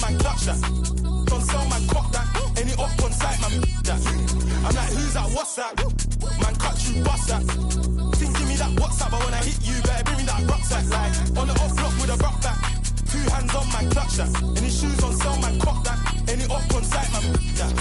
man, clutch that. Don't sell, man, cop that. Any up on site, man, that. I'm like, who's that, what's that? Man, cut you, bust that. Think give me that WhatsApp, but when I hit you, better bring me that rucksack. Like, on the off block with a rock back. 2 hands on, man, clutch that. Any shoes on sale, man, cop that. Any up on site, man, that.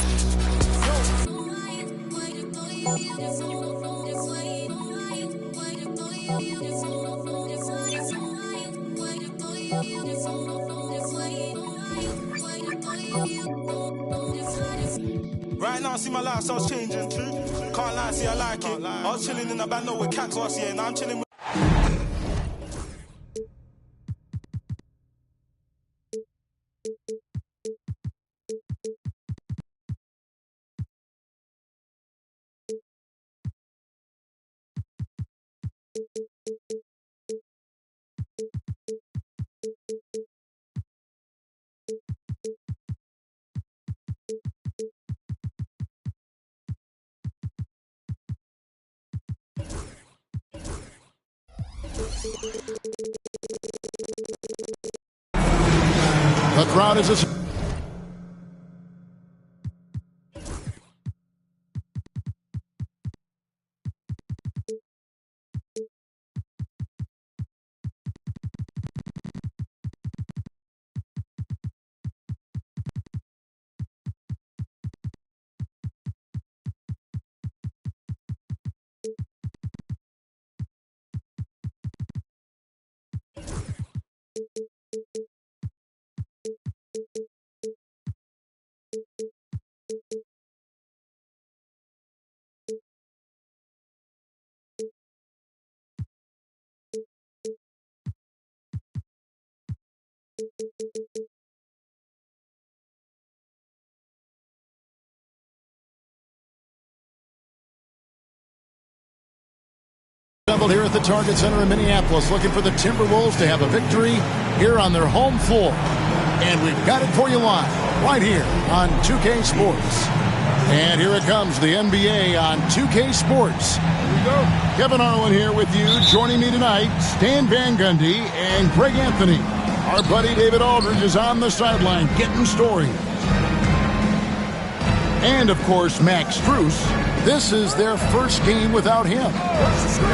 Right now, see my lifestyle's changing. Can't lie, see I like it. I was chilling in the band with cats last year. Now I'm chilling with. The crowd is a... Here at the Target Center in Minneapolis, looking for the Timberwolves to have a victory here on their home floor. And we've got it for you live, right here on 2K Sports. And here it comes, the NBA on 2K Sports. Here we go. Kevin Harlan here with you. Joining me tonight, Stan Van Gundy and Greg Anthony. Our buddy David Aldridge is on the sideline getting stories. And, of course, Max Strus. This is their first game without him.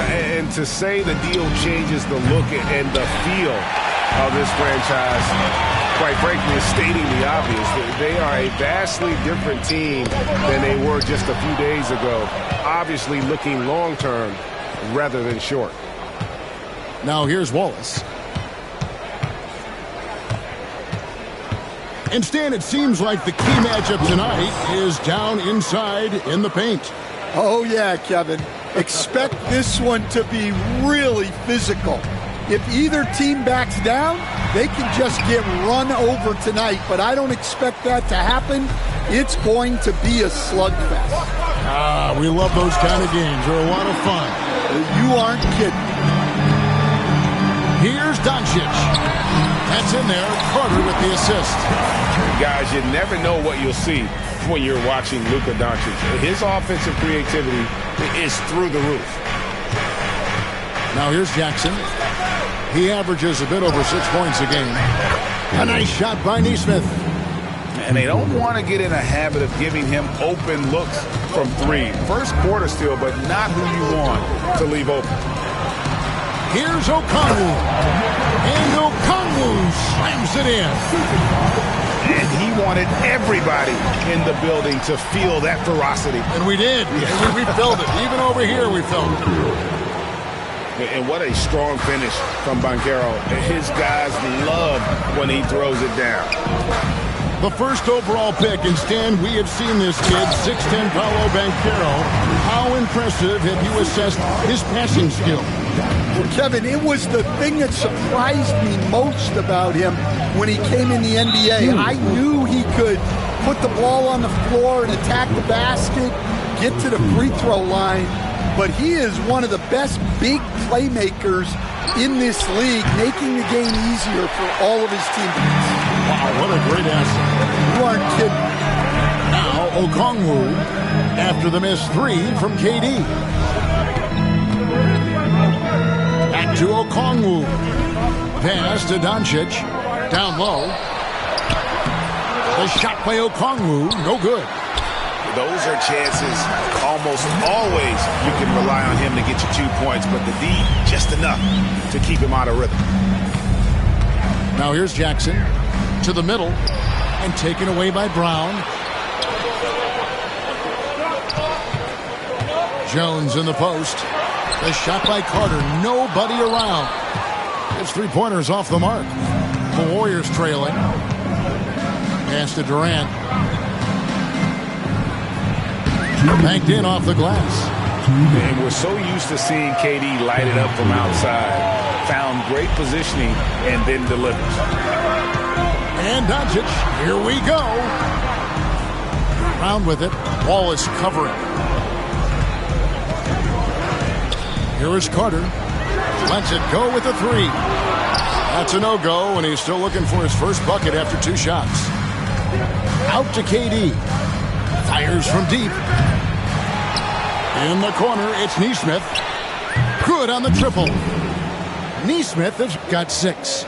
And to say the deal changes the look and the feel of this franchise, quite frankly, is stating the obvious. They are a vastly different team than they were just a few days ago. Obviously looking long-term rather than short. Now here's Wallace. And Stan, it seems like the key matchup tonight is down inside in the paint. Oh, yeah, Kevin. Expect this one to be really physical. If either team backs down, they can just get run over tonight, but I don't expect that to happen. It's going to be a slugfest. Ah, we love those kind of games. They're a lot of fun. You aren't kidding. Here's Doncic. That's in there. Carter with the assist. Guys, you never know what you'll see when you're watching Luka Doncic. His offensive creativity is through the roof. Now here's Jackson. He averages a bit over 6 points a game. A nice shot by Nesmith. And they don't want to get in a habit of giving him open looks from three. First quarter still, but not who you want to leave open. Here's Okongwu. And Okongwu slams it in. And he wanted everybody in the building to feel that ferocity. And we did. Yeah. We felt it. Even over here we felt it. And what a strong finish from Banchero. His guys love when he throws it down. The first overall pick, and Stan, we have seen this kid, 6'10" Paolo Banchero. How impressive have you assessed his passing skill? Well, Kevin, it was the thing that surprised me most about him when he came in the NBA. I knew he could put the ball on the floor and attack the basket, get to the free throw line, but he is one of the best big playmakers in this league, making the game easier for all of his teammates. Wow, what a great asset. You aren't kidding. Now, Okongwu, after the missed three from KD. Back to Okongwu. Pass to Doncic. Down low. The shot by Okongwu, no good. Those are chances almost always you can rely on him to get you 2 points, but the D, just enough to keep him out of rhythm. Now here's Jackson to the middle and taken away by Brown. Jones in the post. The shot by Carter. Nobody around. It's 3-pointers off the mark. The Warriors trailing. Pass to Durant. Banked in off the glass. And we're so used to seeing KD light it up from outside. Found great positioning and then delivers. And Doncic, here we go. Brown with it. Wall is covering. Here is Carter. Lets it go with a 3. That's a no-go, and he's still looking for his first bucket after 2 shots. Out to KD. Fires from deep. In the corner, it's Nesmith. Good on the triple. Nesmith has got 6.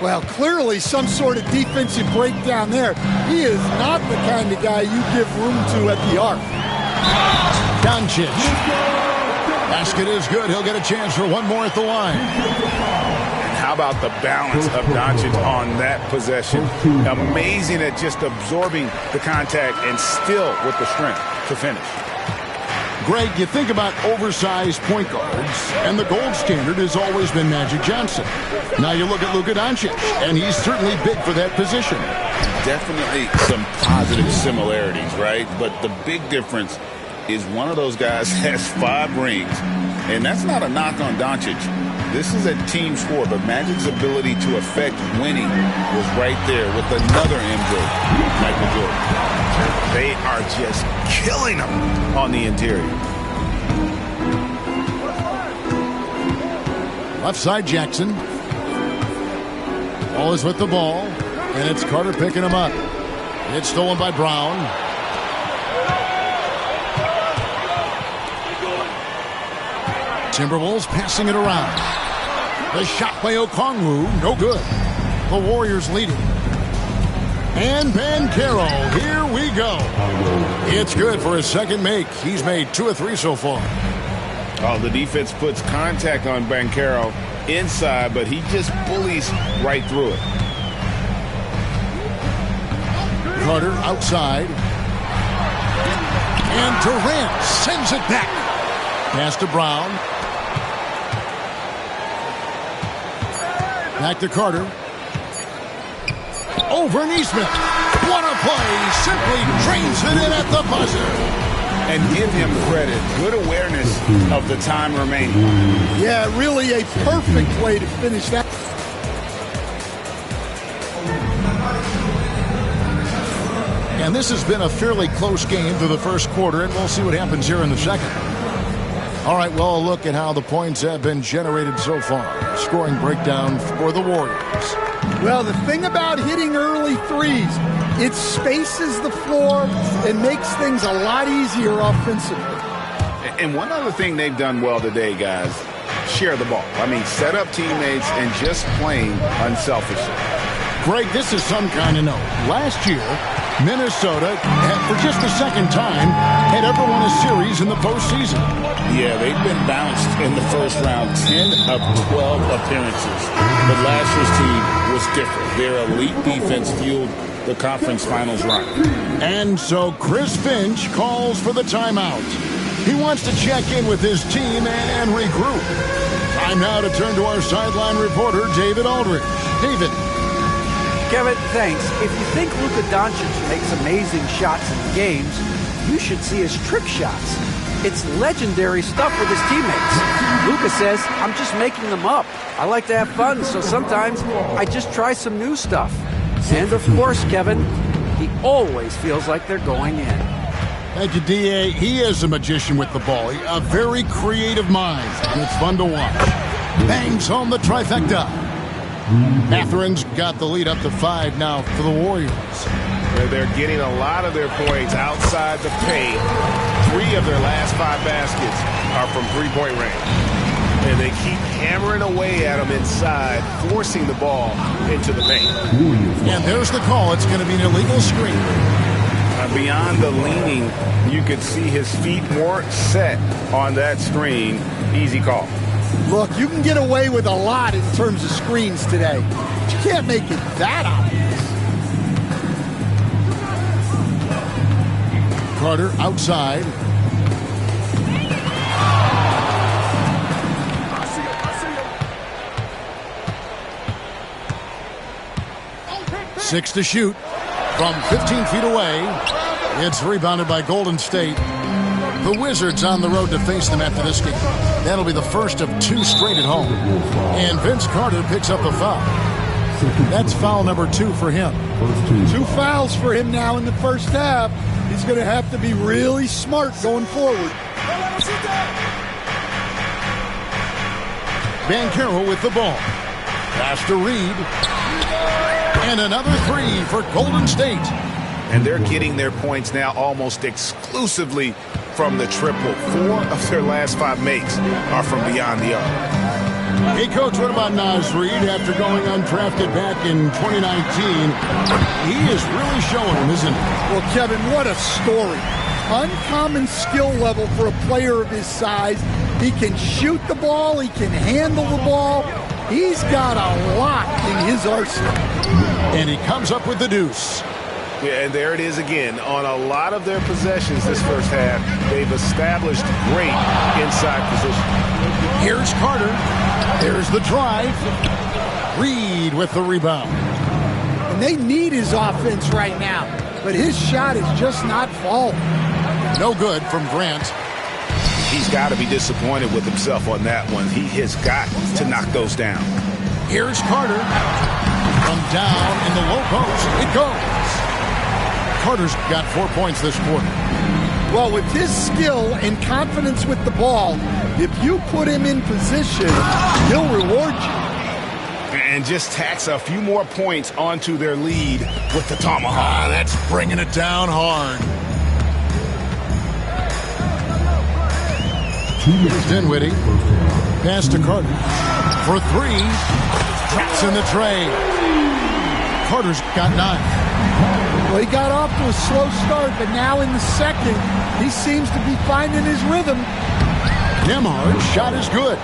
Well, clearly some sort of defensive breakdown there. He is not the kind of guy you give room to at the arc. Doncic. Basket is good. He'll get a chance for one more at the line. And how about the balance of Doncic on that possession? Amazing at just absorbing the contact and still with the strength to finish. Greg, you think about oversized point guards, and the gold standard has always been Magic Johnson. Now you look at Luka Doncic, and he's certainly big for that position. Definitely some positive similarities, right? But the big difference is one of those guys has 5 rings, and that's not a knock on Doncic. This is a team sport, but Magic's ability to affect winning was right there with another MJ, Michael Jordan. They are just killing them on the interior. Left side, Jackson. Ball is with the ball, and it's Carter picking him up. It's stolen by Brown. Timberwolves passing it around. The shot by Okongwu, no good. The Warriors leading. And Banchero, here we go. It's good for his second make. He's made 2 of 3 so far. Oh, the defense puts contact on Banchero inside, but he just bullies right through it. Carter outside. And Durant sends it back. Pass to Brown. Back to Carter. Over Nesmith. What a play. Simply drains it in at the buzzer. And give him credit. Good awareness of the time remaining. Yeah, really a perfect way to finish that. And this has been a fairly close game through the first quarter, and we'll see what happens here in the second. All right, well, a look at how the points have been generated so far. Scoring breakdown for the Warriors. Well, the thing about hitting early threes, it spaces the floor and makes things a lot easier offensively. And one other thing they've done well today, guys, share the ball. I mean, set up teammates and just playing unselfishly. Greg, this is some kind of note. Last year, Minnesota, for just the second time, had ever won a series in the postseason. Yeah, they've been bounced in the first round, 10 of 12 appearances. But last year's team was different. Their elite defense fueled the conference finals run. And so Chris Finch calls for the timeout. He wants to check in with his team and regroup. Time now to turn to our sideline reporter, David Aldridge. David. Kevin, thanks. If you think Luka Doncic makes amazing shots in games, you should see his trick shots. It's legendary stuff with his teammates. Luka says, I'm just making them up. I like to have fun, so sometimes I just try some new stuff. And of course, Kevin, he always feels like they're going in. Thank you, D.A. He is a magician with the ball. A very creative mind, and it's fun to watch. Bangs home the trifecta. Matherin's got the lead up to 5 now for the Warriors. They're getting a lot of their points outside the paint. 3 of their last 5 baskets are from three-point range. And they keep hammering away at him inside, forcing the ball into the paint. And there's the call. It's going to be an illegal screen. Beyond the leaning, you could see his feet more set on that screen. Easy call. Look, you can get away with a lot in terms of screens today. But you can't make it that obvious. Carter outside. Six to shoot from 15 feet away. It's rebounded by Golden State. The Wizards on the road to face them after this game. That'll be the first of 2 straight at home. And Vince Carter picks up a foul. That's foul number 2 for him. 2 fouls for him now in the first half. He's going to have to be really smart going forward. Banchero with the ball. Pass to Reed. And another 3 for Golden State. And they're getting their points now almost exclusively from the triple. 4 of their last 5 makes are from beyond the arc. Hey, Coach, what about Naz Reid after going undrafted back in 2019? He is really showing him, isn't he? Well, Kevin, what a story. Uncommon skill level for a player of his size. He can shoot the ball. He can handle the ball. He's got a lot in his arsenal. And he comes up with the deuce. Yeah, and there it is again. On a lot of their possessions this first half, they've established great inside position. Here's Carter. There's the drive. Reed with the rebound. And they need his offense right now, but his shot is just not falling. No good from Grant. He's got to be disappointed with himself on that one. He has got to knock those down. Here's Carter. From down in the low post, it goes. Carter's got 4 points this quarter. Well, with his skill and confidence with the ball, if you put him in position, he'll reward you. And just tacks a few more points onto their lead with the tomahawk. That's bringing it down hard. Here's Dinwiddie. Pass to Carter. For 3. Traps in the tray. Carter's got 9. Well, he got off to a slow start, but now in the second, he seems to be finding his rhythm. Nembhard's shot is good.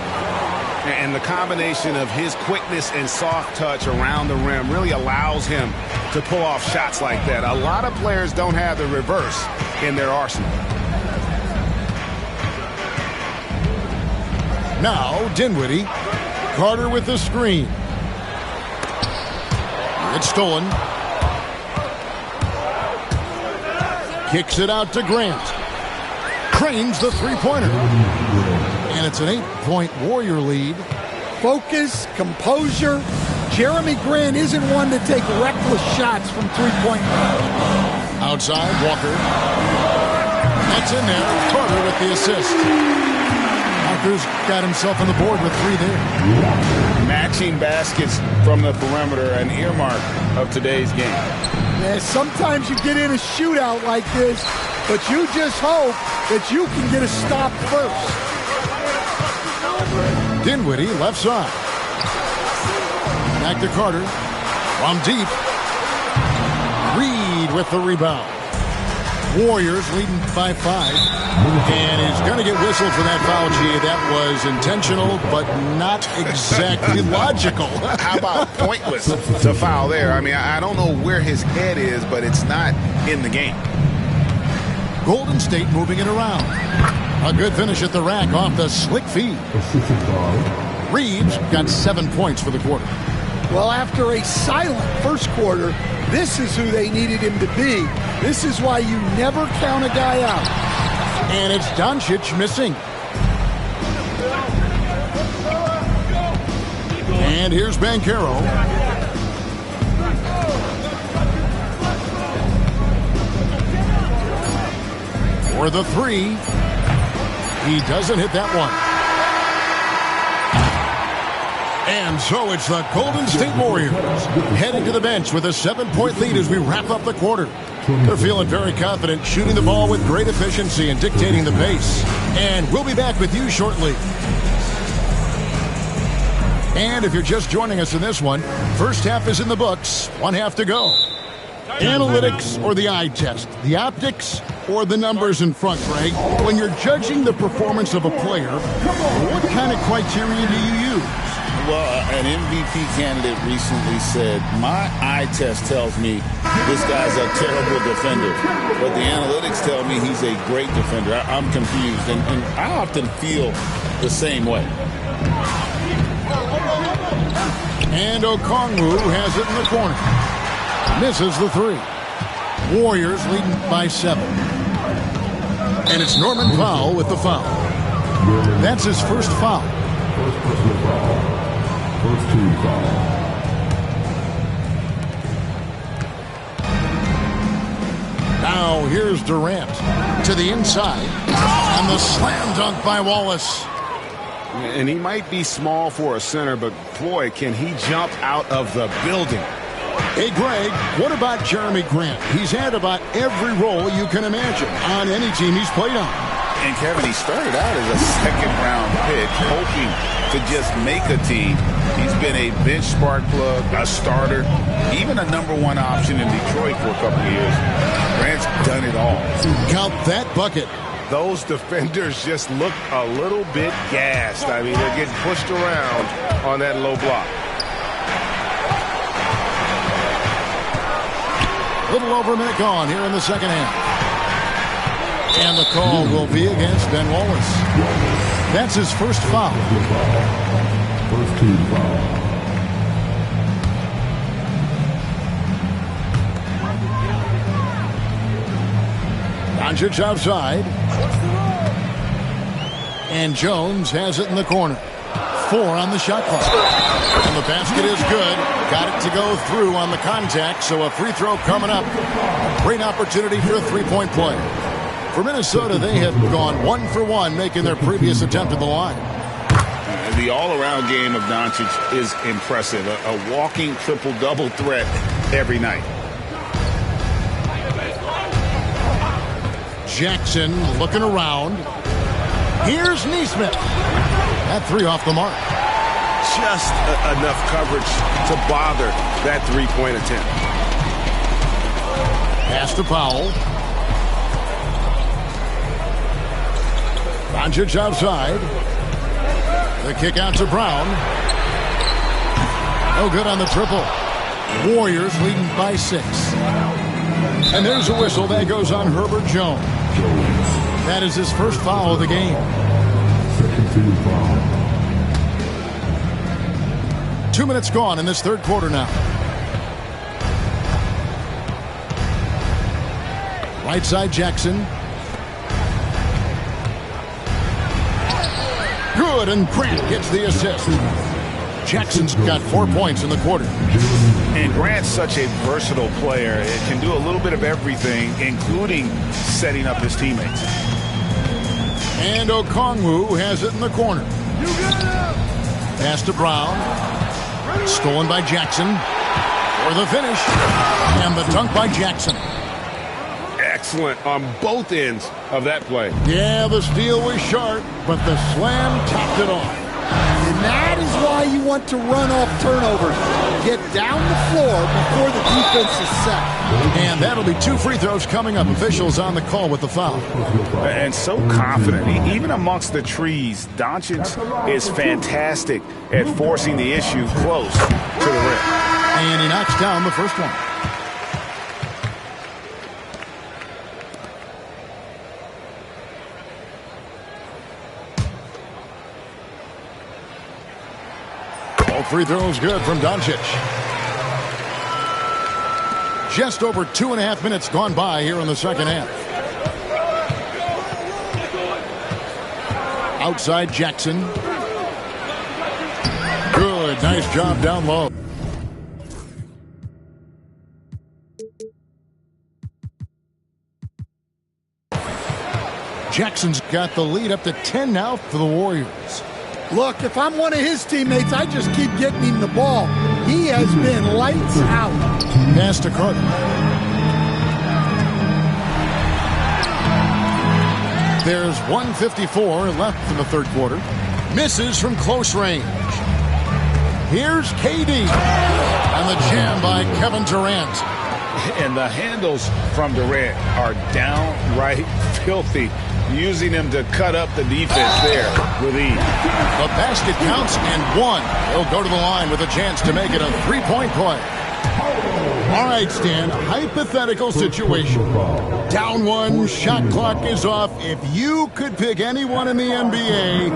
And the combination of his quickness and soft touch around the rim really allows him to pull off shots like that. A lot of players don't have the reverse in their arsenal. Now, Dinwiddie. Carter with the screen. It's stolen. Kicks it out to Grant. Cranes the three-pointer. And it's an 8-point Warrior lead. Focus, composure. Jeremy Grant isn't one to take reckless shots from three-point range. Outside, Walker. That's in there. Carter with the assist. Walker's got himself on the board with 3 there. Matching baskets from the perimeter, an earmark of today's game. Yeah, sometimes you get in a shootout like this, but you just hope that you can get a stop first. Dinwiddie, left side. Back to Carter. From deep. Reed with the rebound. Warriors leading by 5. And he's going to get whistled for that foul, G. That was intentional, but not exactly logical. How about pointless to foul there? I mean, I don't know where his head is, but it's not in the game. Golden State moving it around. A good finish at the rack off the slick feed. Reeves got 7 points for the quarter. Well, after a silent first quarter, this is who they needed him to be. This is why you never count a guy out. And it's Doncic missing. And here's Banchero. For the 3. He doesn't hit that one. And so it's the Golden State Warriors heading to the bench with a 7-point lead as we wrap up the quarter. They're feeling very confident, shooting the ball with great efficiency and dictating the pace. And we'll be back with you shortly. And if you're just joining us in this one, first half is in the books, one half to go. Analytics or the eye test? The optics or the numbers in front, Greg? When you're judging the performance of a player, what kind of criteria do you use? Well, an MVP candidate recently said, my eye test tells me this guy's a terrible defender, but the analytics tell me he's a great defender. I'm confused, and I often feel the same way. And Okongwu has it in the corner. Misses the three. Warriors leading by 7. And it's Norman Powell with the foul. That's his first foul. First team foul. Now here's Durant to the inside. And the slam dunk by Wallace. And he might be small for a center, but boy, can he jump out of the building. Hey, Greg, what about Jeremy Grant? He's had about every role you can imagine on any team he's played on. And, Kevin, he started out as a second-round pick, hoping to just make a team. He's been a bench spark plug, a starter, even a #1 option in Detroit for a couple of years. Grant's done it all. Count that bucket. Those defenders just look a little bit gassed. I mean, they're getting pushed around on that low block. A little over a minute gone here in the second half. And the call will be against Ben Wallace. That's his first foul. First team foul. Doncic outside. And Jones has it in the corner. 4 on the shot clock. And the basket is good. Got it to go through on the contact, so a free throw coming up. A great opportunity for a three-point play. For Minnesota, they have gone 1 for 1, making their previous attempt at the line. The all-around game of Doncic is impressive. A walking triple-double threat every night. Jackson looking around. Here's Neesmith. That three off the mark. Just enough coverage to bother that three-point attempt. Pass to Powell. Doncic outside. The kick out to Brown. No good on the triple. Warriors leading by 6. And there's a whistle that goes on Herbert Jones. That is his first foul of the game. Second team foul. 2 minutes gone in this third quarter now. Right side Jackson. Good, and Grant gets the assist. Jackson's got 4 points in the quarter. And Grant's such a versatile player. It can do a little bit of everything, including setting up his teammates. And Okongwu has it in the corner. Pass to Brown. Stolen by Jackson. For the finish. And the dunk by Jackson. Excellent on both ends of that play. Yeah, the steal was sharp, but the slam topped it off. And that is why you want to run off turnovers. Get down the floor before the defense is set. And that'll be 2 free throws coming up. Officials on the call with the foul. And so confident. Even amongst the trees, Doncic is fantastic at forcing the issue close to the rim. And he knocks down the first one. All free throws good from Doncic. Just over 2.5 minutes gone by here in the second half. Outside Jackson. Good, nice job down low. Jackson's got the lead up to 10 now for the Warriors. Look, if I'm one of his teammates, I just keep getting him the ball. He has been lights out. Pass to Carter. There's 1:54 left in the third quarter. Misses from close range. Here's KD. And the jam by Kevin Durant. And the handles from Durant are downright filthy, using him to cut up the defense there with ease. The basket counts and one. He'll go to the line with a chance to make it a three-point play. All right, Stan, hypothetical situation. Down one, shot clock is off. If you could pick anyone in the NBA,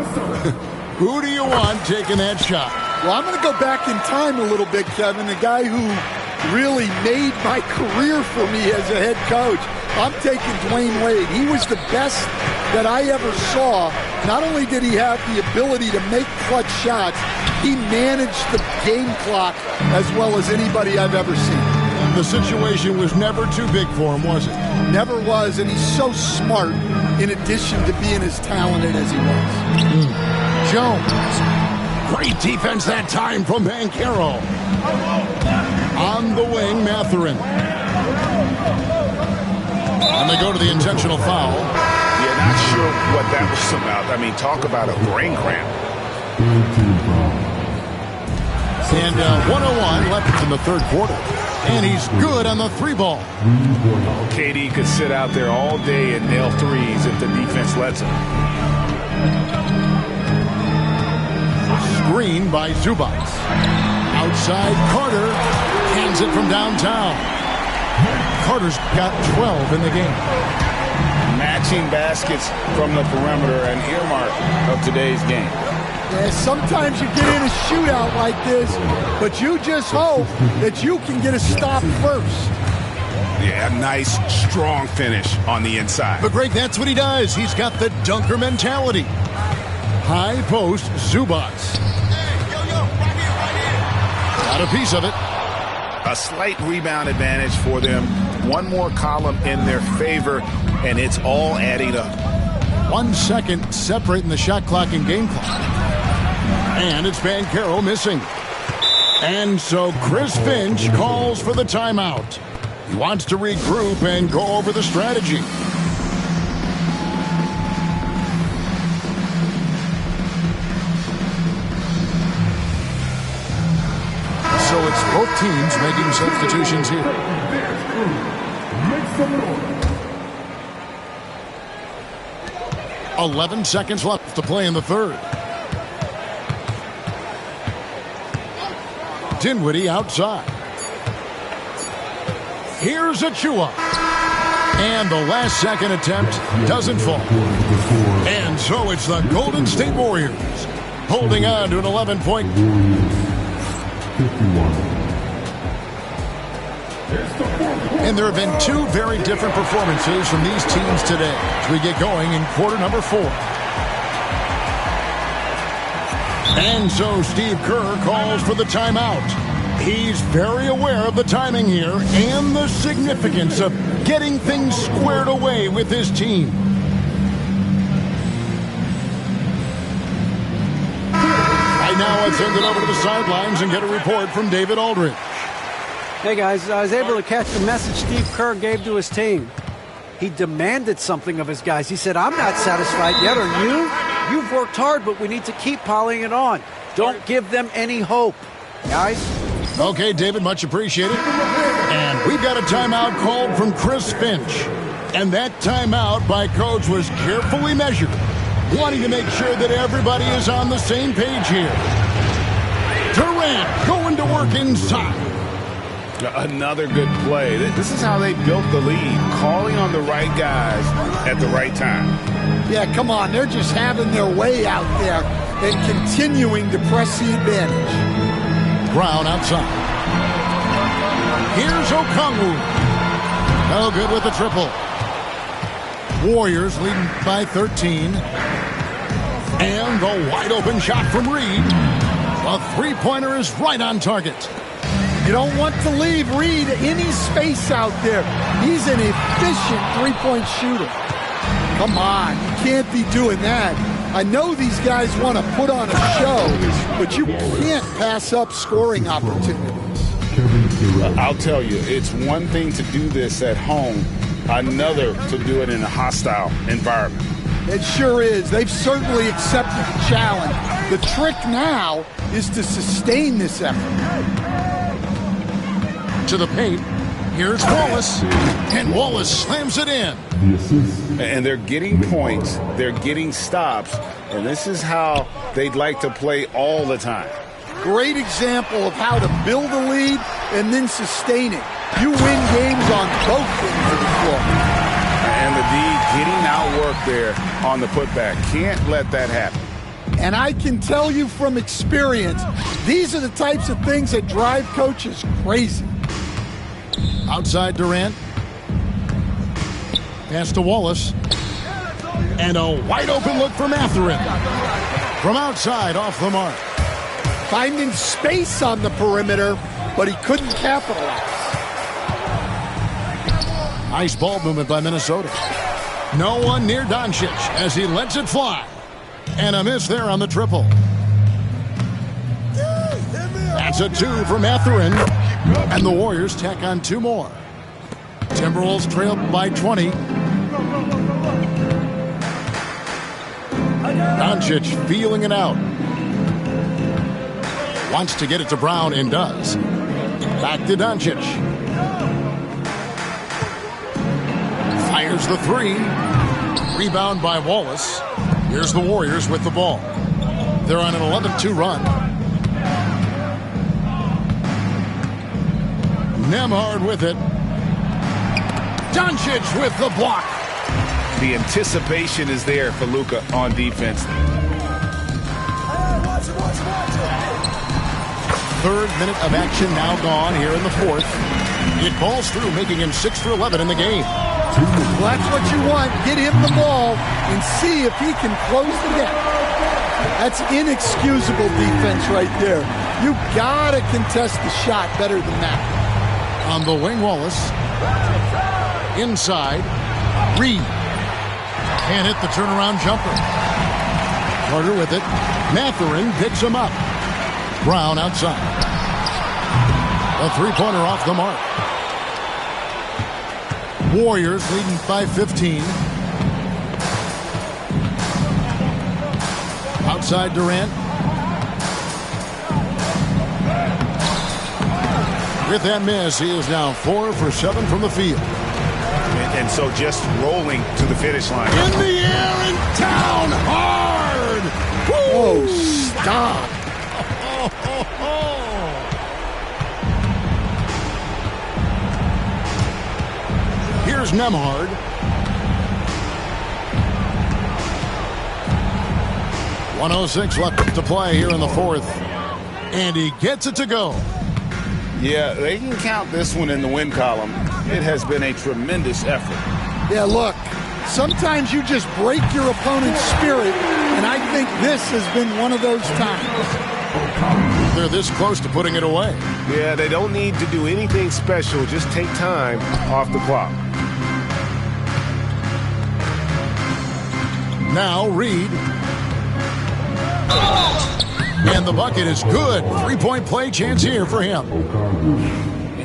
who do you want taking that shot? Well, I'm going to go back in time a little bit, Kevin. The guy who really made my career for me as a head coach. I'm taking Dwayne Wade. He was the best that I ever saw. Not only did he have the ability to make clutch shots, he managed the game clock as well as anybody I've ever seen. The situation was never too big for him, was it? Never was, and he's so smart in addition to being as talented as he was. Jones. Great defense that time from Banchero. On the wing, Mathurin. And they go to the intentional foul. Yeah, not sure what that was about. I mean, talk about a brain cramp. And 1:01 left in the third quarter. And he's good on the three ball. KD could sit out there all day and nail threes if the defense lets him. Screen by Zubac. Outside, Carter hands it from downtown. Carter's got 12 in the game. Matching baskets from the perimeter, an earmark of today's game. Yeah, sometimes you get in a shootout like this, but you just hope that you can get a stop first. Yeah, nice, strong finish on the inside. But, Greg, that's what he does. He's got the dunker mentality. High post, Zubac. Got a piece of it. A slight rebound advantage for them. One more column in their favor, and it's all adding up. 1 second separating the shot clock and game clock. And it's Banchero missing. And so Chris Finch calls for the timeout. He wants to regroup and go over the strategy. So it's both teams making substitutions here. 11 seconds left to play in the third. Dinwiddie outside. Here's Achua. And the last second attempt doesn't fall. And so it's the Golden State Warriors holding on to an 11-point. And there have been two very different performances from these teams today as we get going in quarter number 4. And so Steve Kerr calls for the timeout. He's very aware of the timing here and the significance of getting things squared away with his team. Right now, let's send it over to the sidelines and get a report from David Aldridge. Hey, guys, I was able to catch the message Steve Kerr gave to his team. He demanded something of his guys. He said, I'm not satisfied yet, are you? You've worked hard, but we need to keep piling it on. Don't give them any hope, guys. Okay, David, much appreciated. And we've got a timeout called from Chris Finch. And that timeout by Coach was carefully measured, wanting to make sure that everybody is on the same page here. Durant going to work inside. Another good play. This is how they built the lead, calling on the right guys at the right time. Yeah, come on. They're just having their way out there and continuing to press the advantage. Brown outside. Here's Okongwu. No good with the triple. Warriors leading by 13. And the wide open shot from Reed. The three-pointer is right on target. You don't want to leave Reed any space out there. He's an efficient three-point shooter. Come on, you can't be doing that. I know these guys want to put on a show, but you can't pass up scoring opportunities. I'll tell you, it's one thing to do this at home, another to do it in a hostile environment. It sure is. They've certainly accepted the challenge. The trick now is to sustain this effort. To the paint. Here's Wallace. And Wallace slams it in. The assist. And they're getting points. They're getting stops. And this is how they'd like to play all the time. Great example of how to build a lead and then sustain it. You win games on both ends of the floor. And the D getting outworked there on the putback. Can't let that happen. And I can tell you from experience, these are the types of things that drive coaches crazy. Outside Durant. Pass to Wallace. And a wide open look for Mathurin. From outside, off the mark. Finding space on the perimeter, but he couldn't capitalize. Nice ball movement by Minnesota. No one near Doncic as he lets it fly. And a miss there on the triple. That's a 2 for Mathurin. And the Warriors tack on 2 more. Timberwolves trail by 20. Doncic feeling it out. Wants to get it to Brown and does. Back to Doncic. Fires the 3. Rebound by Wallace. Here's the Warriors with the ball. They're on an 11-2 run. Nembhard with it. Doncic with the block. The anticipation is there for Luka on defense. Third minute of action now gone here in the fourth. It balls through, making him 6 for 11 in the game. Well, that's what you want. Get him the ball and see if he can close the gap. That's inexcusable defense right there. You gotta contest the shot better than that. On the wing, Wallace. Inside. Reed. Can't hit the turnaround jumper. Carter with it. Mathurin picks him up. Brown outside. A three-pointer off the mark. Warriors leading by 15. Outside Durant. With that miss, he is now 4 for 7 from the field. And so just rolling to the finish line. In the air and down hard. Woo! Oh, stop. Here's Nembhard. .106 left to play here in the fourth. And he gets it to go. Yeah, they can count this one in the win column. It has been a tremendous effort. Yeah, look, sometimes you just break your opponent's spirit, and I think this has been one of those times. They're this close to putting it away. Yeah, they don't need to do anything special. Just take time off the clock. Now Reed. And the bucket is good. Three-point play chance here for him.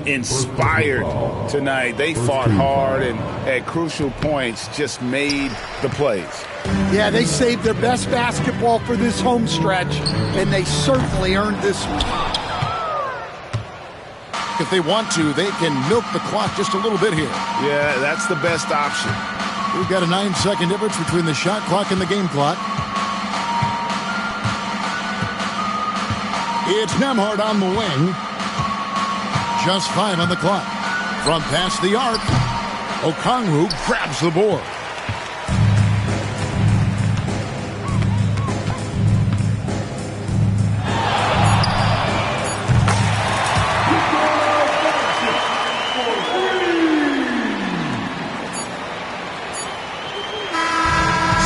Inspired tonight. They fought hard and at crucial points just made the plays. Yeah, they saved their best basketball for this home stretch, and they certainly earned this one. If they want to, they can milk the clock just a little bit here. Yeah, that's the best option. We've got a 9-second difference between the shot clock and the game clock. It's Nembhard on the wing. Just 5 on the clock. From past the arc, Okongwu grabs the board.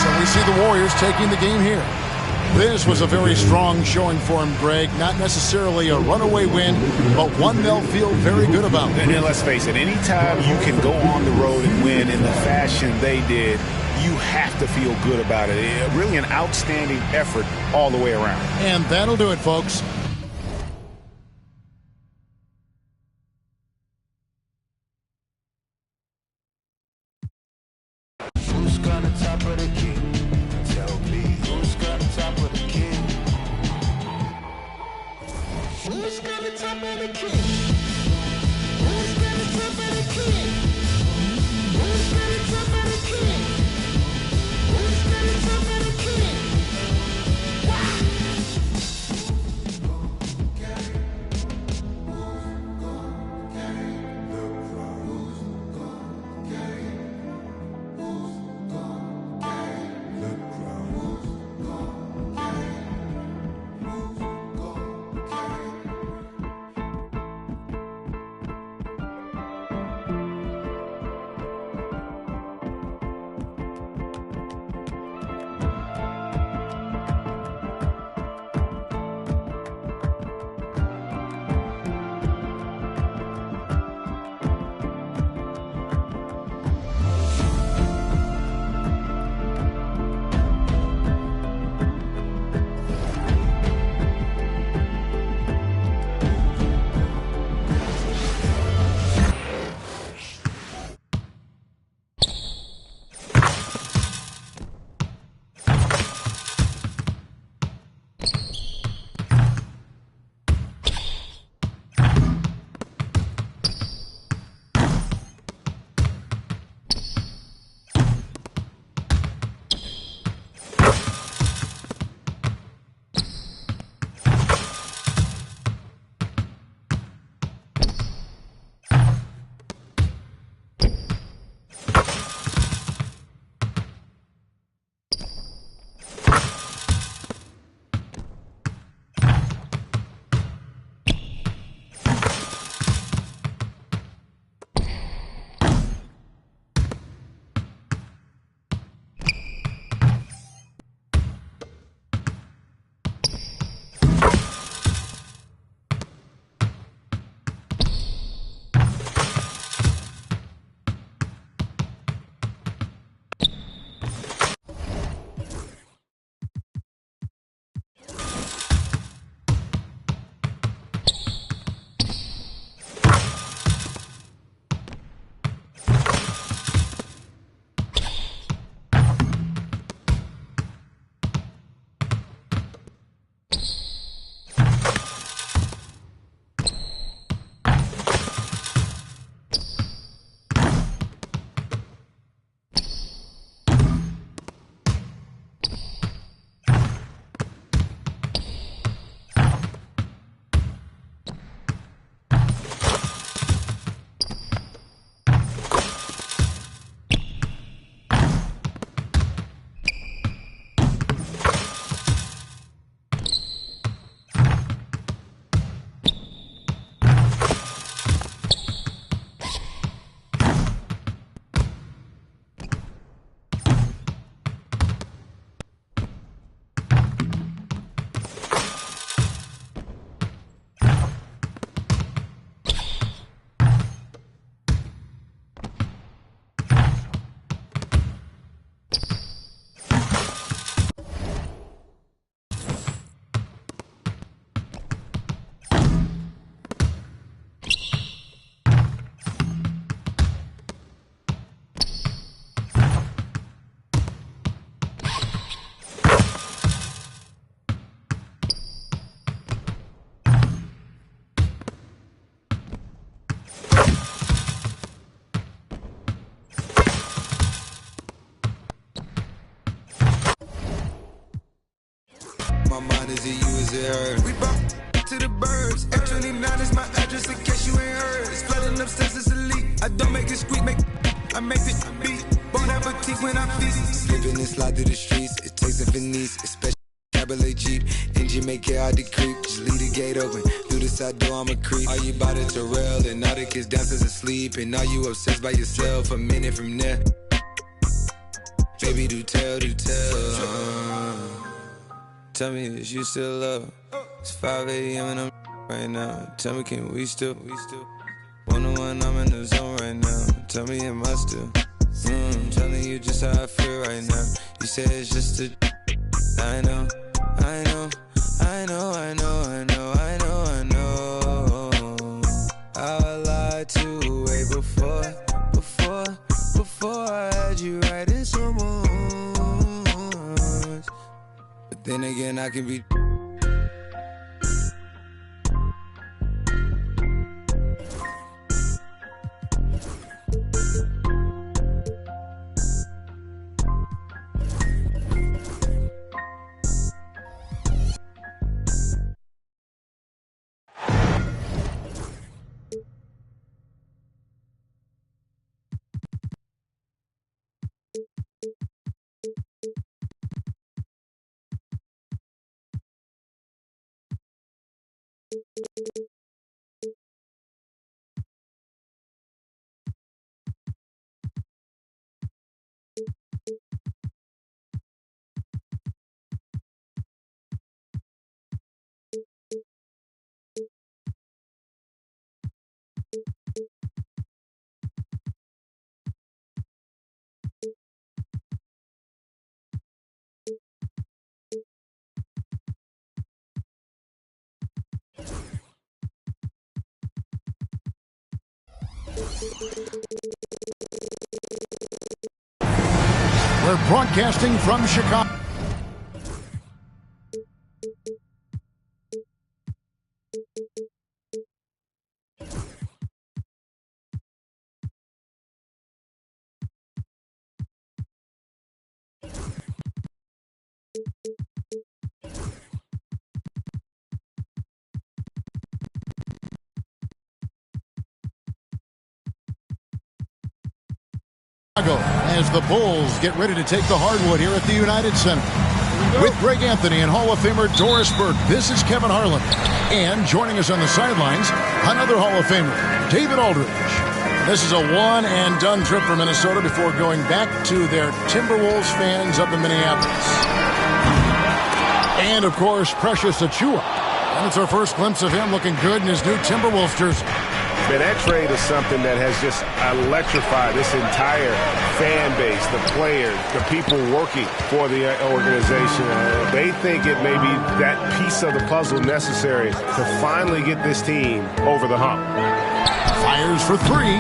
So we see the Warriors taking the game here. This was a very strong showing for him, Greg. Not necessarily a runaway win, but one they'll feel very good about. And let's face it, anytime you can go on the road and win in the fashion they did, you have to feel good about it. Really an outstanding effort all the way around. And that'll do it, folks. Who's gonna top of the king? Who's got the top of the king? Who's got the top of the king? Who's got the top of the king? Who's got the top of the king? My mind is it you, is it her? We bought to the birds. F29 is my address in case you ain't heard. It's flooding upstairs, it's a leak. I don't make it squeak, I make it beat. Won't have a teeth when I feast. Living and slide through the streets. It takes a finesse, especially Cabriolet Jeep. Engine make it hard to creep. Just leave the gate open. Through the side door, I'm a creep. Are you by the Terrell? And all the kids downstairs asleep. And are you obsessed by yourself? A minute from there. Baby, do tell. Tell me, is you still love? It's 5 a.m. and I'm right now. Tell me, can we still? 101, I'm in the zone right now. Tell me, am I still? Telling you just how I feel right now. You say it's just a. I know. I lied to way before I had you right in someone. But then again, I can be. We're broadcasting from Chicago. As the Bulls get ready to take the hardwood here at the United Center. With Greg Anthony and Hall of Famer Doris Burke, this is Kevin Harlan. And joining us on the sidelines, another Hall of Famer, David Aldridge. This is a one-and-done trip for Minnesota before going back to their Timberwolves fans up in Minneapolis. And, of course, Precious Achiuwa. And it's our first glimpse of him looking good in his new Timberwolves jersey. Man, that trade is something that has just electrified this entire fan base, the players, the people working for the organization. They think it may be that piece of the puzzle necessary to finally get this team over the hump. Fires for three.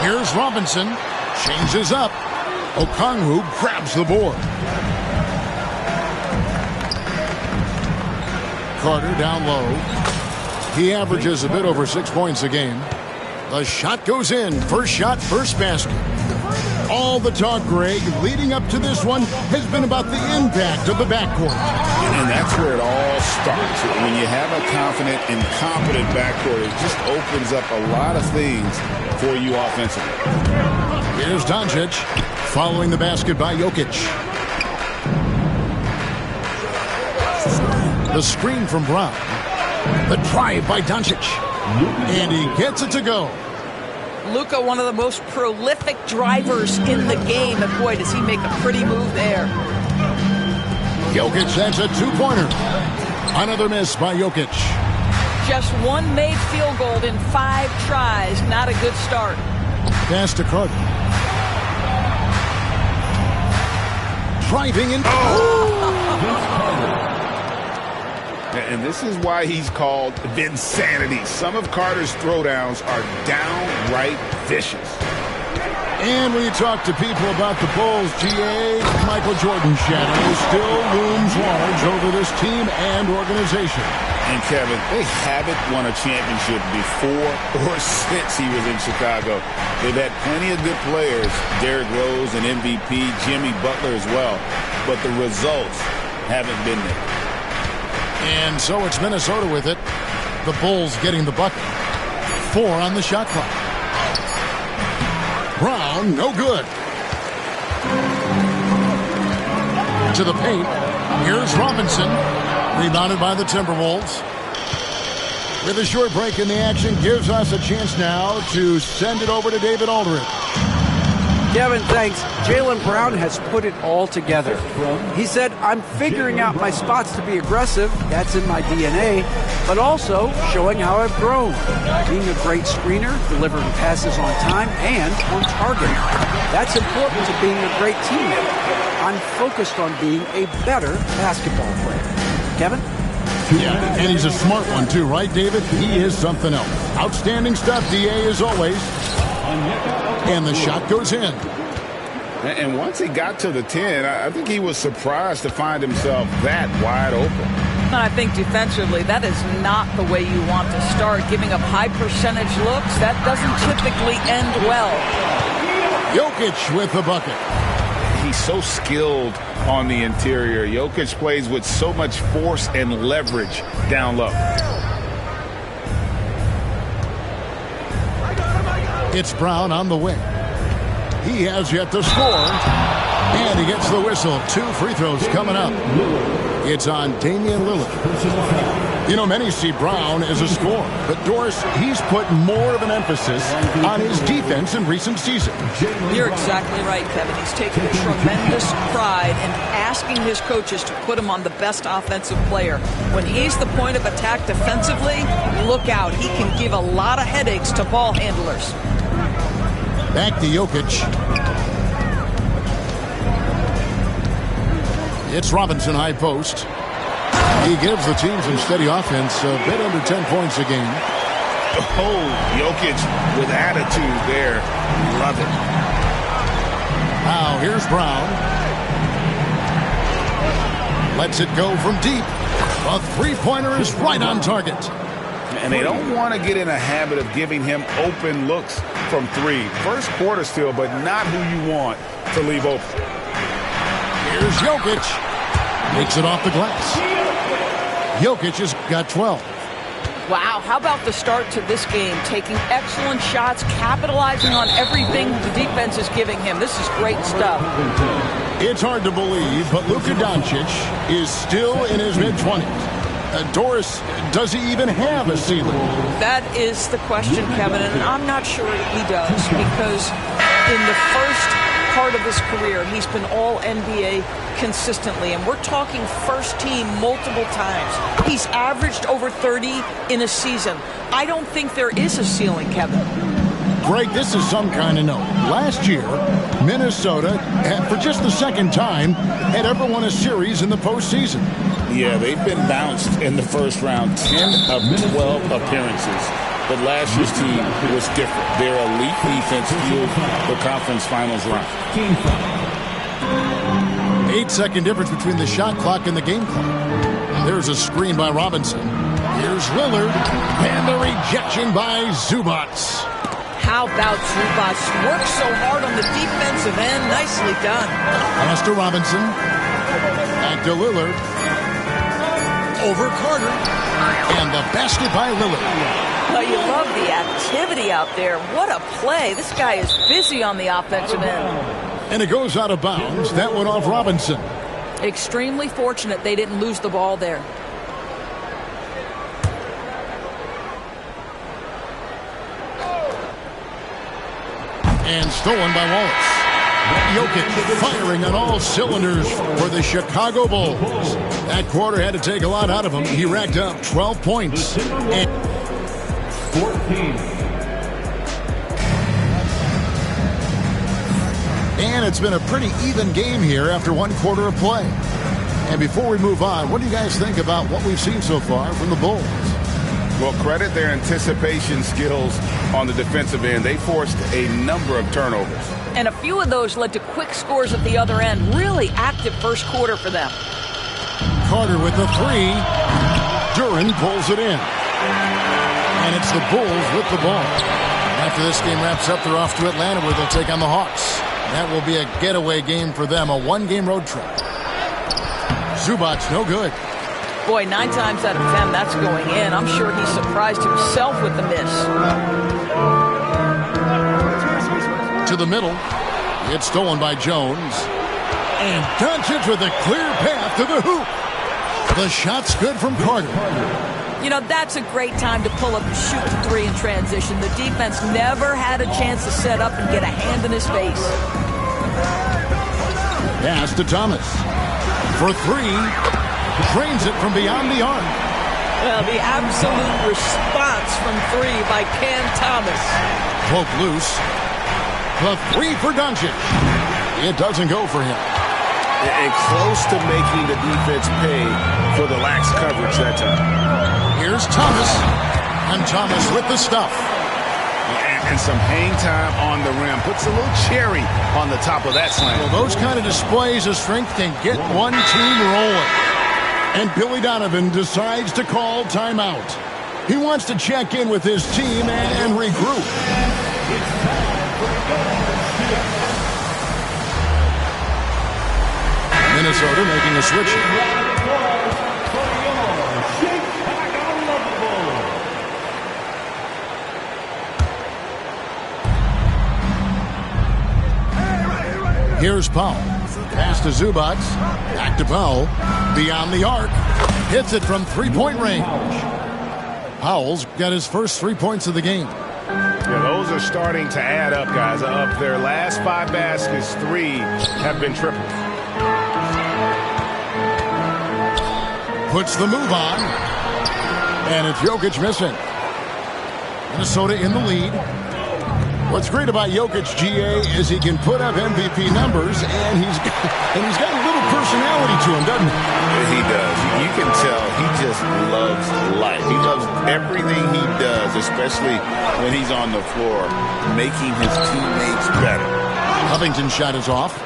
Here's Robinson. Changes up. Okongwu grabs the board. Carter down low. He averages a bit over 6 points a game. The shot goes in. First shot, first basket. All the talk, Greg, leading up to this one has been about the impact of the backcourt. And that's where it all starts. When you have a confident and competent backcourt, it just opens up a lot of things for you offensively. Here's Doncic following the basket by Jokic. The screen from Brown. The drive by Doncic. And he gets it to go. Luka, one of the most prolific drivers in the game. And boy, does he make a pretty move there. Jokic, that's a two-pointer. Another miss by Jokic. Just one made field goal in 5 tries. Not a good start. Pass to Carter. Driving in. And this is why he's called Vinsanity. Some of Carter's throwdowns are downright vicious. And when you talk to people about the Bulls, GA, Michael Jordan's shadow still looms large over this team and organization. And Kevin, they haven't won a championship before or since he was in Chicago. They've had plenty of good players, Derrick Rose and MVP, Jimmy Butler as well. But the results haven't been there. And so it's Minnesota with it. The Bulls getting the bucket. 4 on the shot clock. Brown, no good. To the paint. Here's Robinson. Rebounded by the Timberwolves. With a short break in the action, gives us a chance now to send it over to David Aldridge. Kevin, thanks. Jaylen Brown has put it all together. He said, I'm figuring out my spots to be aggressive. That's in my DNA. But also showing how I've grown. Being a great screener, delivering passes on time, and on target. That's important to being a great teammate. I'm focused on being a better basketball player. Kevin? Yeah, and he's a smart one too, right, David? He is something else. Outstanding stuff, DA, as always. And the shot goes in. And once he got to the 10, I think he was surprised to find himself that wide open. And I think defensively, that is not the way you want to start. Giving up high percentage looks, that doesn't typically end well. Jokic with the bucket. He's so skilled on the interior. Jokic plays with so much force and leverage down low. It's Brown on the wing. He has yet to score. And he gets the whistle. 2 free throws coming up. It's on Damian Lillard. You know, many see Brown as a scorer. But, Doris, he's put more of an emphasis on his defense in recent seasons. You're exactly right, Kevin. He's taken tremendous pride in asking his coaches to put him on the best offensive player. When he's the point of attack defensively, look out. He can give a lot of headaches to ball handlers. Back to Jokic. It's Robinson high post. He gives the team some steady offense, a bit under 10 points a game. Oh, Jokic with attitude there. Love it. Now here's Brown. Lets it go from deep. A three-pointer is right on target. And they don't want to get in a habit of giving him open looks from three. First quarter still, but not who you want to leave open. Here's Jokic. Makes it off the glass. Jokic has got 12. Wow, how about the start to this game? Taking excellent shots, capitalizing on everything the defense is giving him. This is great stuff. It's hard to believe, but Luka Doncic is still in his mid-20s. Doris, does he even have a ceiling? That is the question, Kevin, and I'm not sure he does, because in the first part of his career, he's been all NBA consistently, and we're talking first team multiple times. He's averaged over 30 in a season. I don't think there is a ceiling, Kevin. Greg, this is some kind of note. Last year, Minnesota, for just the second time, had ever won a series in the postseason. Yeah, they've been bounced in the first round, 10 of 12 appearances. But last year's team was different. Their elite defense fueled the conference finals run. 8-second difference between the shot clock and the game clock. There's a screen by Robinson. Here's Lillard, and the rejection by Zubac. How about Zubac? Worked so hard on the defensive end. Nicely done. Pass to Robinson. Back to Lillard. Over Carter. And the basket by Lillard. Oh, you love the activity out there. What a play. This guy is busy on the offensive end. And it goes out of bounds. That went off Robinson. Extremely fortunate they didn't lose the ball there. And stolen by Wallace. Jokic firing on all cylinders for the Chicago Bulls. That quarter had to take a lot out of him. He racked up 12 points. And 14. And it's been a pretty even game here after one quarter of play. And before we move on, what do you guys think about what we've seen so far from the Bulls? Well, credit their anticipation skills on the defensive end. They forced a number of turnovers. And a few of those led to quick scores at the other end. Really active first quarter for them. Carter with the three. Duran pulls it in. And it's the Bulls with the ball. After this game wraps up, they're off to Atlanta where they'll take on the Hawks. That will be a getaway game for them, a one-game road trip. Zubac, no good. Boy, 9 times out of 10, that's going in. I'm sure he surprised himself with the miss. To the middle. It's stolen by Jones. And Doncic with a clear path to the hoop. The shot's good from Carter. You know, that's a great time to pull up and shoot the three in transition. The defense never had a chance to set up and get a hand in his face. Pass to Thomas. For three. Drains it from beyond the arc. Well, the absolute response from three by Cam Thomas. Poke loose. The three for Doncic. It doesn't go for him. And close to making the defense pay for the lax coverage that time. Here's Thomas. And Thomas with the stuff. And some hang time on the rim. Puts a little cherry on the top of that slam. Well, those kind of displays of strength can get one team rolling. And Billy Donovan decides to call timeout. He wants to check in with his team and regroup. Minnesota making a switch. Here's Powell. Pass to Zubac. Back to Powell. Beyond the arc. Hits it from three-point range. Powell's got his first 3 points of the game. Yeah, those are starting to add up, guys. Up their last 5 baskets, 3 have been triples. Puts the move on. And it's Jokic missing. Minnesota in the lead. What's great about Jokic, GA, is he can put up MVP numbers, and he's got a little personality to him, doesn't he? He does. You can tell he just loves life. He loves everything he does, especially when he's on the floor, making his teammates better. Covington's shot is off.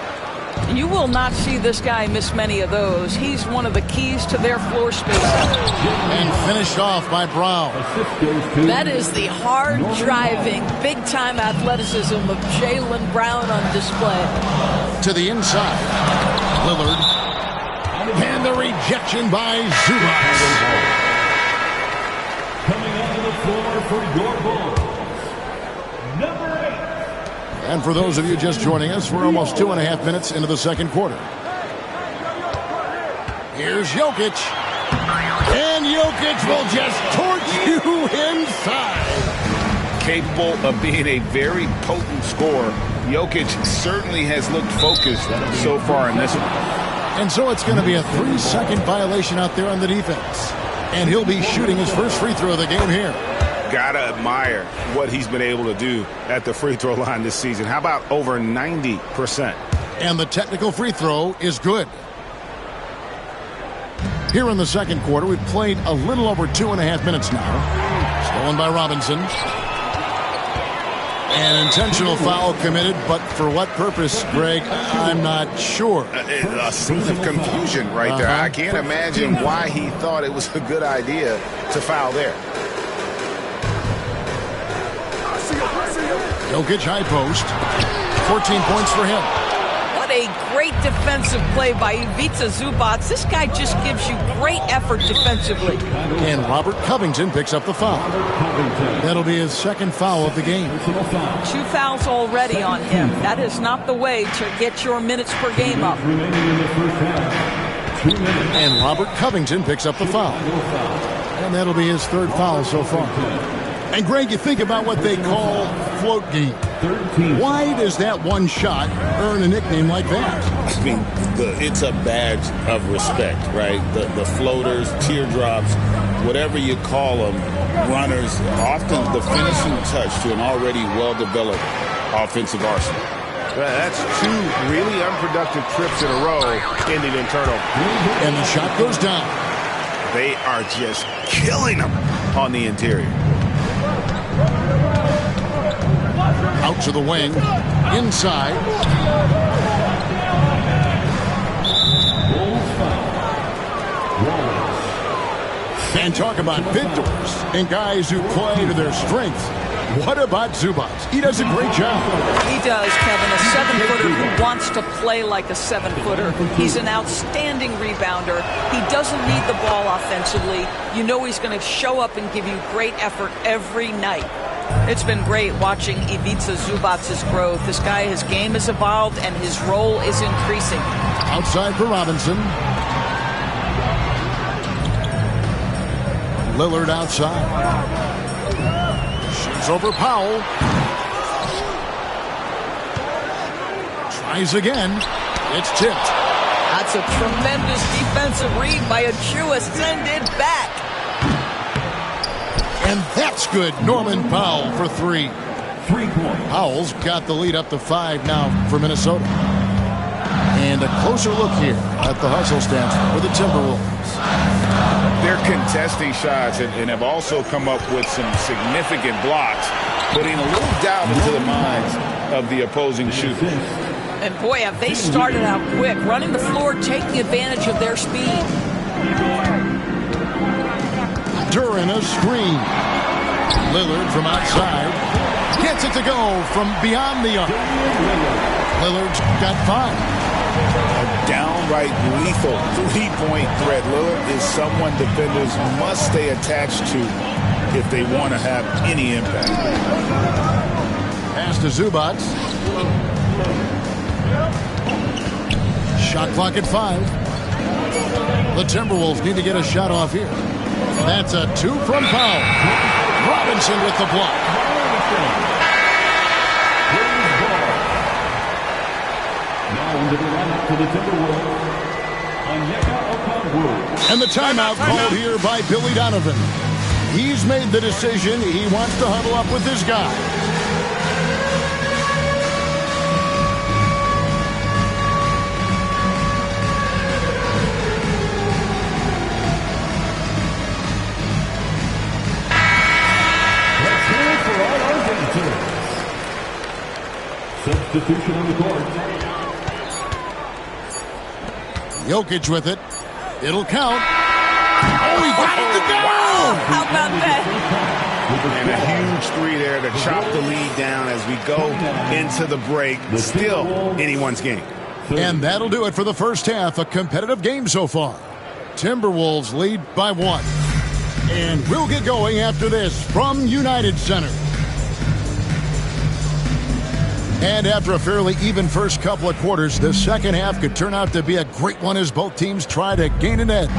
You will not see this guy miss many of those. He's one of the keys to their floor spacing. And finished off by Brown. That is the hard-driving, big-time athleticism of Jaylen Brown on display. To the inside. Lillard. And the rejection by Zubac. Coming onto the floor for your Bulls, number 8. And for those of you just joining us, we're almost 2.5 minutes into the second quarter. Here's Jokic. And Jokic will just torch you inside. Capable of being a very potent scorer, Jokic certainly has looked focused so far in this one. And so it's going to be a 3-second violation out there on the defense. And he'll be shooting his first free throw of the game here. Gotta admire what he's been able to do at the free throw line this season. How about over 90%? And the technical free throw is good. Here in the second quarter, we've played a little over 2.5 minutes now. Stolen by Robinson. An intentional foul committed, but for what purpose, Greg, I'm not sure. A scene of confusion right there. I can't imagine why he thought it was a good idea to foul there. Jokic high post. 14 points for him. What a great defensive play by Ivica Zubac. This guy just gives you great effort defensively. And Robert Covington picks up the foul. That'll be his second foul of the game. 2 fouls already on him. That is not the way to get your minutes per game up. And Robert Covington picks up the foul. And that'll be his third foul so far. And Greg, you think about what they call float game. Why does that one shot earn a nickname like that? I mean, it's a badge of respect, right? The floaters, teardrops, whatever you call them, runners, often the finishing touch to an already well-developed offensive arsenal. That's 2 really unproductive trips in a row ending in turnover. And the shot goes down. They are just killing them on the interior. Out to the wing. Inside. And talk about victors and guys who play to their strengths. What about Zubac? He does a great job. He does, Kevin. A 7-footer who wants to play like a 7-footer. He's an outstanding rebounder. He doesn't need the ball offensively. You know he's going to show up and give you great effort every night. It's been great watching Ivica Zubac's growth. This guy, his game has evolved and his role is increasing. Outside for Robinson. Lillard outside. Shoots over Powell. Tries again. It's tipped. That's a tremendous defensive read by Achua. Send it back. And that's good. Norman Powell for 3. 3 points. Powell's got the lead up to 5 now for Minnesota. And a closer look here at the hustle stance for the Timberwolves. They're contesting shots and have also come up with some significant blocks, putting a little doubt into the minds of the opposing shooters. And boy, have they started out quick, running the floor, taking advantage of their speed. Duran a screen. Lillard from outside. Gets it to go from beyond the arc. Lillard's got 5. A downright lethal 3-point threat. Lillard is someone defenders must stay attached to if they want to have any impact. Pass to Zubac. Shot clock at 5. The Timberwolves need to get a shot off here. That's a 2 from Powell. Robinson with the block. And the timeout called here by Billy Donovan. He's made the decision. He wants to huddle up with this guy. Substitution on the court. Jokic with it. It'll count. Oh, he got it to go! How about that? And a huge three there to chop the lead down as we go into the break. Still anyone's game. And that'll do it for the first half. A competitive game so far. Timberwolves lead by 1. And we'll get going after this from United Center. And after a fairly even first couple of quarters, the second half could turn out to be a great one as both teams try to gain an edge.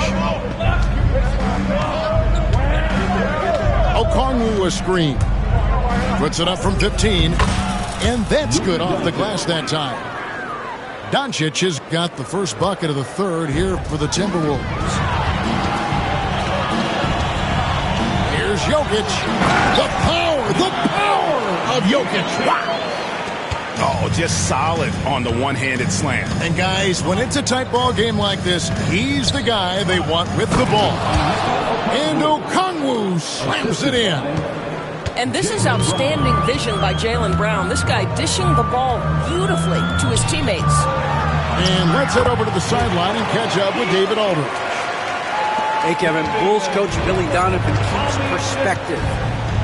Okongwu a screen. Puts it up from 15. And that's good off the glass that time. Doncic has got the first bucket of the third here for the Timberwolves. Here's Jokic. The power of Jokic. Wow. Oh, just solid on the one-handed slam. And guys, when it's a tight ball game like this, he's the guy they want with the ball. And Okongwu slams it in. And this is outstanding vision by Jaylen Brown. This guy dishing the ball beautifully to his teammates. And let's head over to the sideline and catch up with David Aldridge. Hey, Kevin, Bulls coach Billy Donovan keeps perspective.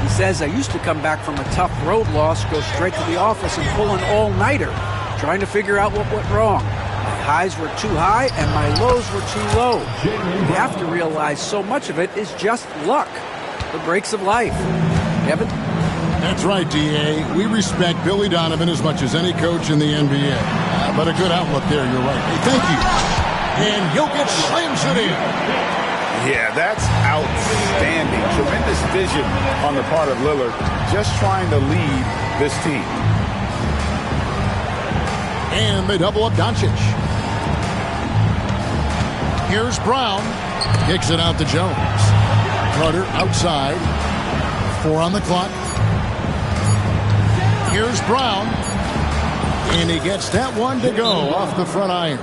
He says, I used to come back from a tough road loss, go straight to the office and pull an all-nighter, trying to figure out what went wrong. My highs were too high and my lows were too low. You have to realize so much of it is just luck, the breaks of life. Kevin? That's right, D.A. We respect Billy Donovan as much as any coach in the NBA. But a good outlook there, you're right. Hey, thank you. And Jokic slams it in. Yeah, that's outstanding. Tremendous vision on the part of Lillard, just trying to lead this team. And they double up Doncic. Here's Brown. Kicks it out to Jones. Carter outside. 4 on the clock. Here's Brown. And he gets that one to go off the front iron.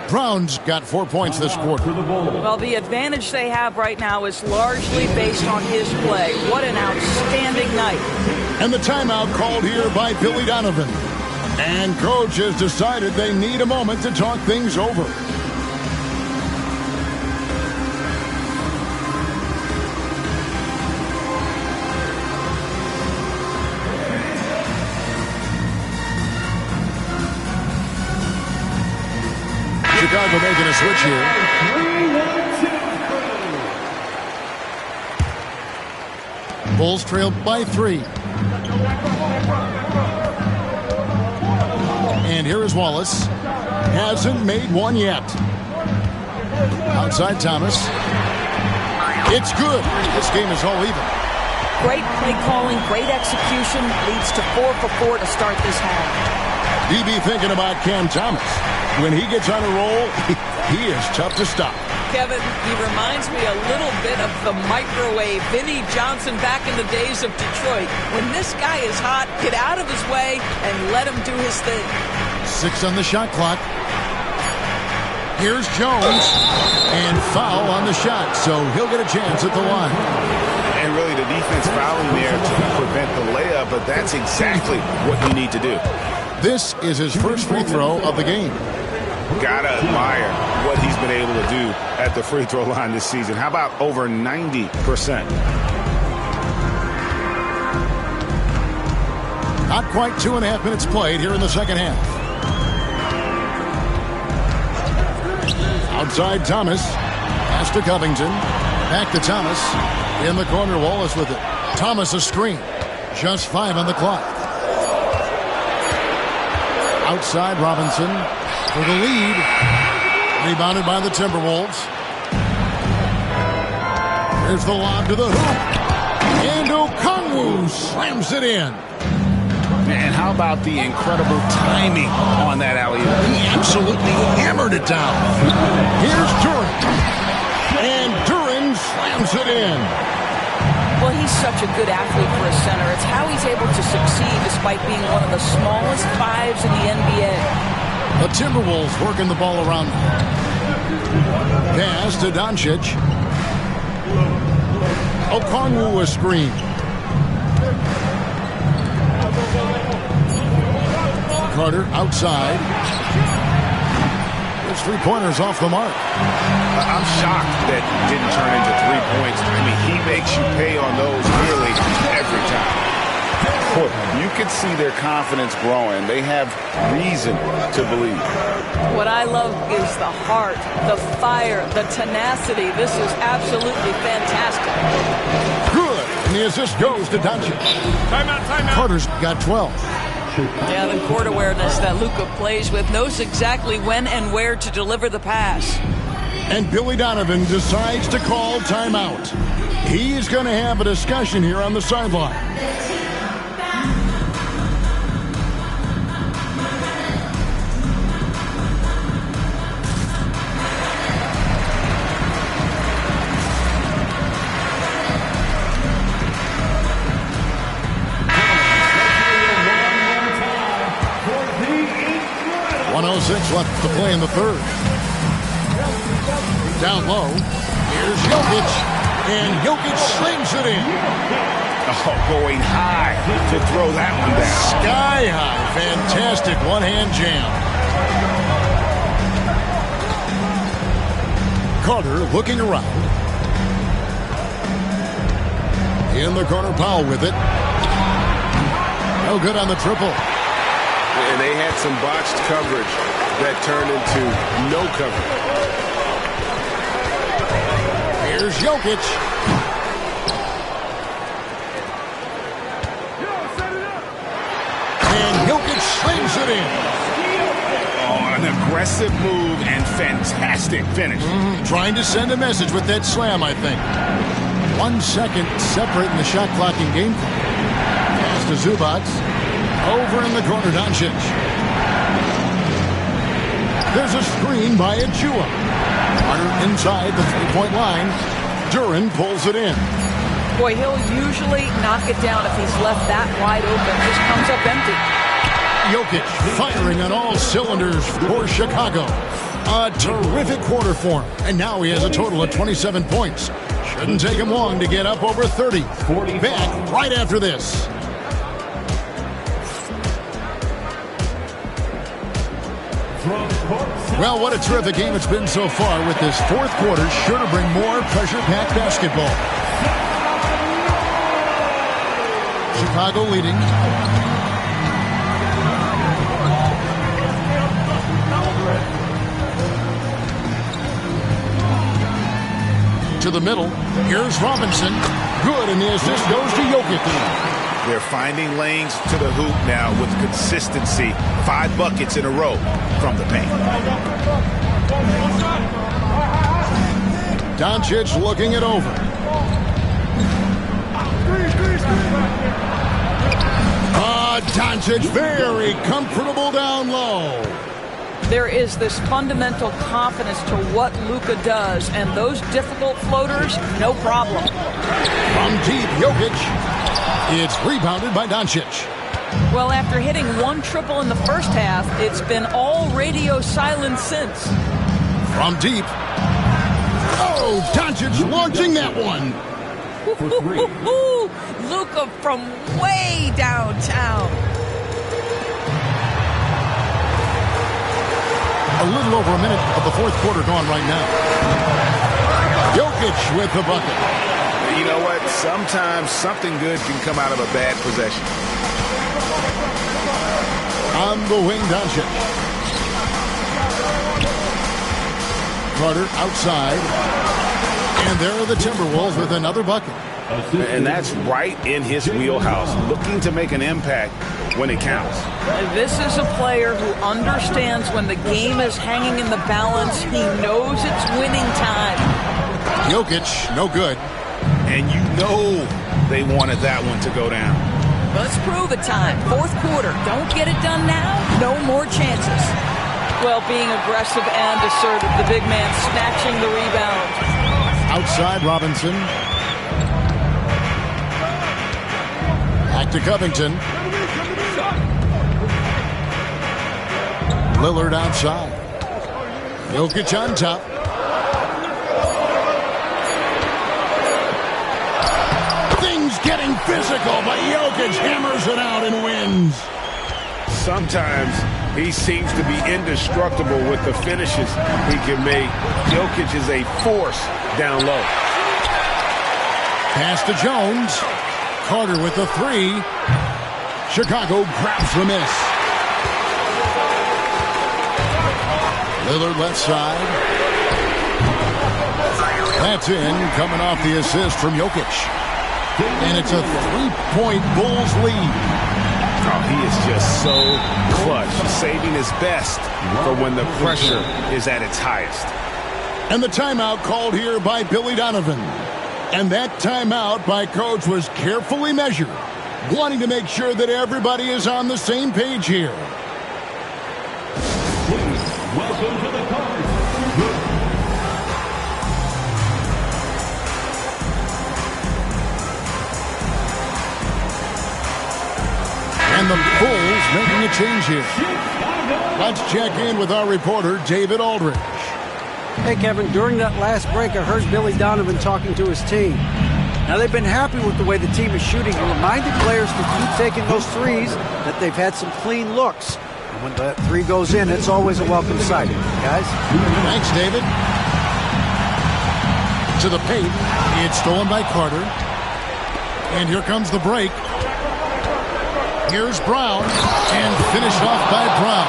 Brown's got 4 points this quarter. Well, the advantage they have right now is largely based on his play. What an outstanding night. And the timeout called here by Billy Donovan. And coach has decided they need a moment to talk things over. Chicago making a switch here. Bulls trail by 3. And here is Wallace. Hasn't made one yet. Outside Thomas. It's good. This game is all even. Great play calling, great execution, leads to 4 for 4 to start this half. DB thinking about Cam Thomas. When he gets on a roll, he is tough to stop. Kevin, he reminds me a little bit of the microwave Vinnie Johnson back in the days of Detroit. When this guy is hot, get out of his way and let him do his thing. 6 on the shot clock. Here's Jones. And foul on the shot, so he'll get a chance at the line. And really the defense fouling there to prevent the layup, but that's exactly what you need to do. This is his first free throw of the game. Gotta admire what he's been able to do at the free throw line this season. How about over 90%? Not quite 2.5 minutes played here in the second half. Outside Thomas. Pass to Covington. Back to Thomas. In the corner, Wallace with it. Thomas a screen. Just 5 on the clock. Outside Robinson for the lead. Rebounded by the Timberwolves. Here's the lob to the hoop. And Okongwu slams it in. And how about the incredible timing on that alley-oop? He absolutely hammered it down. Here's Duren. And Duren slams it in. Well, he's such a good athlete for a center. It's how he's able to succeed despite being one of the smallest 5s in the NBA. The Timberwolves working the ball around. Pass to Doncic. Okongwu a screen. Carter outside. His three-pointers off the mark. I'm shocked that didn't turn into 3 points. I mean, he makes you pay on those nearly every time. You can see their confidence growing. They have reason to believe. What I love is the heart, the fire, the tenacity. This is absolutely fantastic. Good. And the assist goes to Doncic. Timeout. Carter's got 12. Yeah, the court awareness that Luka plays with, knows exactly when and where to deliver the pass. And Billy Donovan decides to call timeout. He's going to have a discussion here on the sideline. Left to play in the third. Down low. Here's Jokic. And Jokic slings it in. Oh, going high to throw that one down. Sky high. Fantastic one-hand jam. Carter looking around. In the corner, Powell with it. No good on the triple. And they had some botched coverage that turned into no coverage. Here's Jokic. And Jokic slings it in. Oh, an aggressive move and fantastic finish. Trying to send a message with that slam, I think. 1 second separating the shot clock and game clock. Pass to Zubac. Over in the corner, Doncic. There's a screen by Achua. Carter inside the three-point line. Duran pulls it in. Boy, he'll usually knock it down if he's left that wide open. Just comes up empty. Jokic firing on all cylinders for Chicago. A terrific quarter for him. And now he has a total of 27 points. Shouldn't take him long to get up over 30. Back right after this. Well, what a terrific game it's been so far, with this fourth quarter sure to bring more pressure-packed basketball. Chicago leading. To the middle. Here's Robinson. Good, and the assist goes to Jokic. They're finding lanes to the hoop now with consistency. 5 buckets in a row from the paint. Doncic looking it over. Doncic very comfortable down low. There is this fundamental confidence to what Luka does, and those difficult floaters, no problem. From deep, Jokic. It's rebounded by Doncic. Well, after hitting 1 triple in the first half, it's been all radio silence since. From deep. Oh, Doncic launching that one. Luka from way downtown. A little over a minute of the fourth quarter gone right now. Jokic with the bucket. You know what? Sometimes something good can come out of a bad possession. On the wing, Doncic. Carter outside. And there are the Timberwolves with another bucket. And that's right in his wheelhouse, looking to make an impact when it counts. This is a player who understands when the game is hanging in the balance. He knows it's winning time. Jokic, no good. And you know they wanted that one to go down. Let's prove it time. Fourth quarter. Don't get it done now. No more chances. Well, being aggressive and assertive. The big man snatching the rebound. Outside, Robinson. Back to Covington. Lillard outside. Jokic on top. Things getting physical, but Jokic hammers it out and wins. sometimes he seems to be indestructible with the finishes he can make. Jokic is a force down low. Pass to Jones. Carter with the three. Chicago grabs the miss. Lillard left side. That's in, coming off the assist from Jokic. And it's a 3-point Bulls lead. Oh, he is just so clutch, saving his best for when the pressure is at its highest. And the timeout called here by Billy Donovan. And that timeout by Coach was carefully measured, wanting to make sure that everybody is on the same page here. Welcome to the card. And the Bulls making a change here. Let's check in with our reporter, David Aldridge. Hey, Kevin, during that last break, I heard Billy Donovan talking to his team. Now, they've been happy with the way the team is shooting. He reminded players to keep taking those threes, that they've had some clean looks. And when that three goes in, it's always a welcome sight. Guys? Thanks, David. To the paint. It's stolen by Carter. And here comes the break. Here's Brown. And finished off by Brown.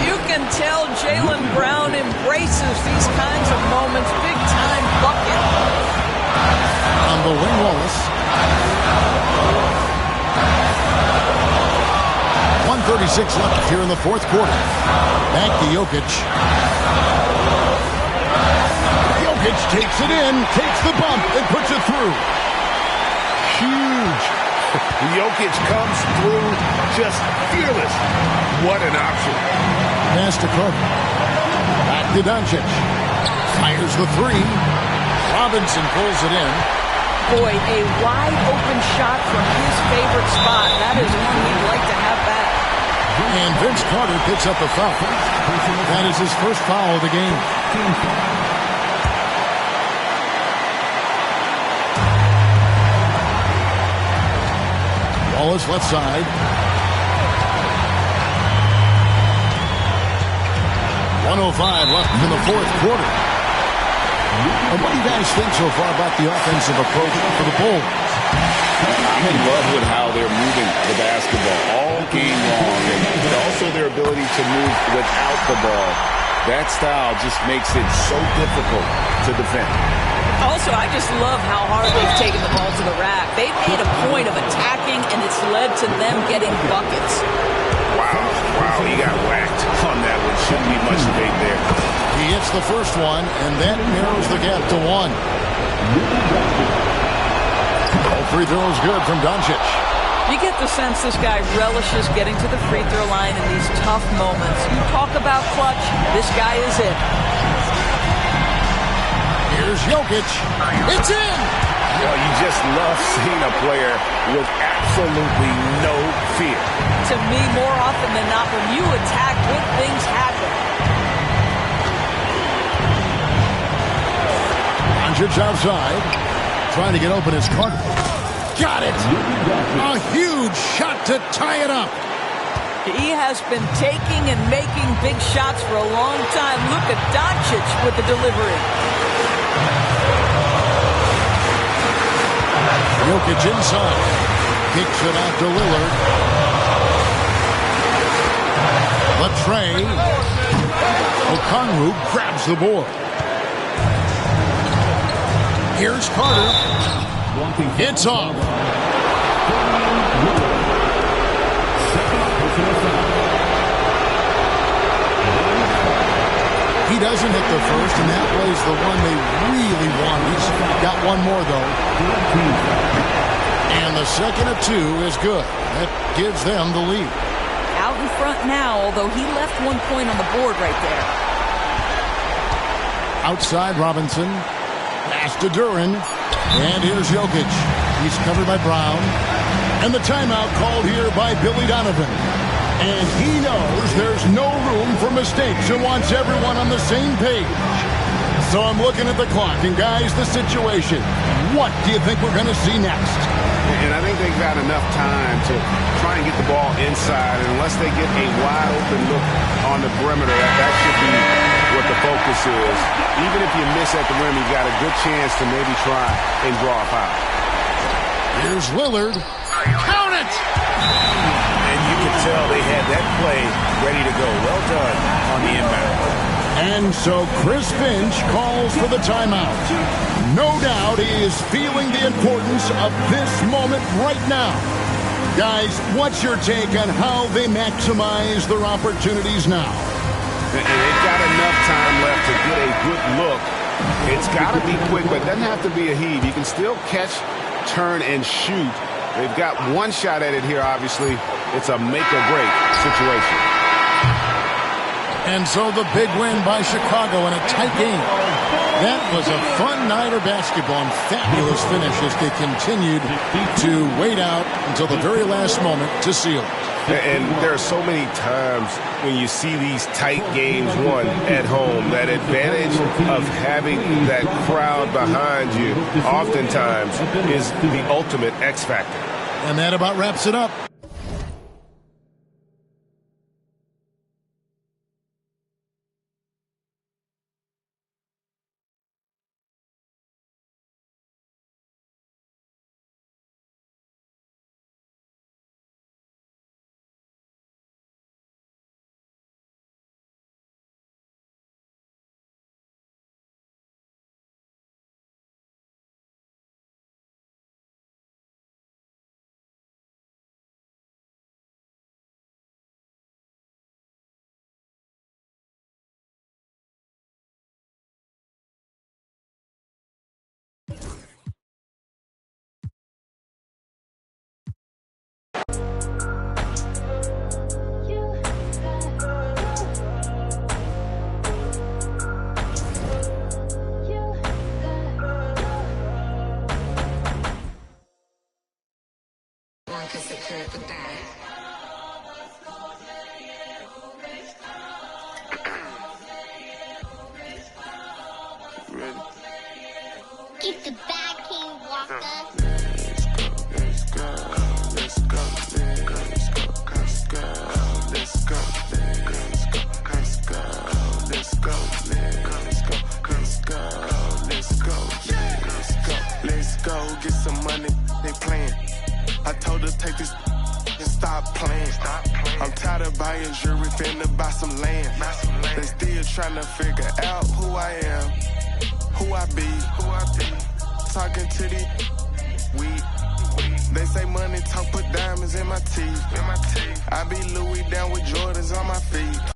You can tell Jaylen Brown embraces these kinds of moments. Big-time bucket. On the wing, Wallace. 1:36 left here in the fourth quarter. Back to Jokic. Jokic takes it in, takes the bump, and puts it through. Huge. Jokic comes through just fearless. What an option. Pass to Carter. Back to Doncic. Fires the three. Robinson pulls it in. Boy, a wide-open shot from his favorite spot. That is one he'd like to have back. And Vince Carter picks up the foul. That is his first foul of the game. Wallace left side. 1:05 left in the fourth quarter. And what do you guys think so far about the offensive approach for the Bulls? I'm in love with how they're moving the basketball all game long, and also their ability to move without the ball. That style just makes it so difficult to defend. Also, I just love how hard they've taken the ball to the rack. They've made a point of attacking, and it's led to them getting buckets. Wow, he got whacked on that one. Shouldn't be much debate there. He hits the first one, and that narrows the gap to one. All free throws good from Doncic. You get the sense this guy relishes getting to the free throw line in these tough moments. You talk about clutch, this guy is it. Here's Jokic. It's in! You just love seeing a player with absolutely no fear. To me, more often than not, when you attack, good things happen. Doncic outside. Trying to get open is Carter. Got it! A huge shot to tie it up. He has been taking and making big shots for a long time. Luka Doncic with the delivery. Jokic inside. Kicks it out to Lillard. Latrey. Okongwu grabs the board. Here's Carter. It's off. He doesn't hit the first, and that was the one they really want. He's got one more, though. And the second of two is good. That gives them the lead. Out in front now, although he left 1 point on the board right there. Outside Robinson. Pass to Duran. And here's Jokic. He's covered by Brown. And the timeout called here by Billy Donovan. And he knows there's no room for mistakes and wants everyone on the same page. So I'm looking at the clock. And guys, the situation. What do you think we're going to see next? And I think they've got enough time to try and get the ball inside. And unless they get a wide open look on the perimeter, that should be what the focus is. Even if you miss at the rim, you got a good chance to maybe try and draw a foul. Here's Lillard. Count it! And you can tell they had that play ready to go. Well done on the inbound. And so Chris Finch calls for the timeout. No doubt he is feeling the importance of this moment right now. Guys, what's your take on how they maximize their opportunities now? And they've got enough time left to get a good look. It's got to be quick, but it doesn't have to be a heave. You can still catch, turn, and shoot. They've got one shot at it here, obviously. It's a make-or-break situation. And so the big win by Chicago in a tight game. That was a fun night of basketball and fabulous finish as they continued to wait out until the very last moment to seal it. And there are so many times when you see these tight games won at home, that advantage of having that crowd behind you oftentimes is the ultimate X factor. And that about wraps it up. Get the bag, King Walker. Let's go, let's go, let's go, let's go, let's go, let's go, let's go, let's go, let's go, let's go, let's go, let's go, let's go, get some money, they playing. I told her take this and stop playing. I'm tired of buying jewelry, finna buy some land. They still trying to figure out who I am, who I be. Talking to the weed. They say money talk, put diamonds in my teeth. I be Louis down with Jordans on my feet.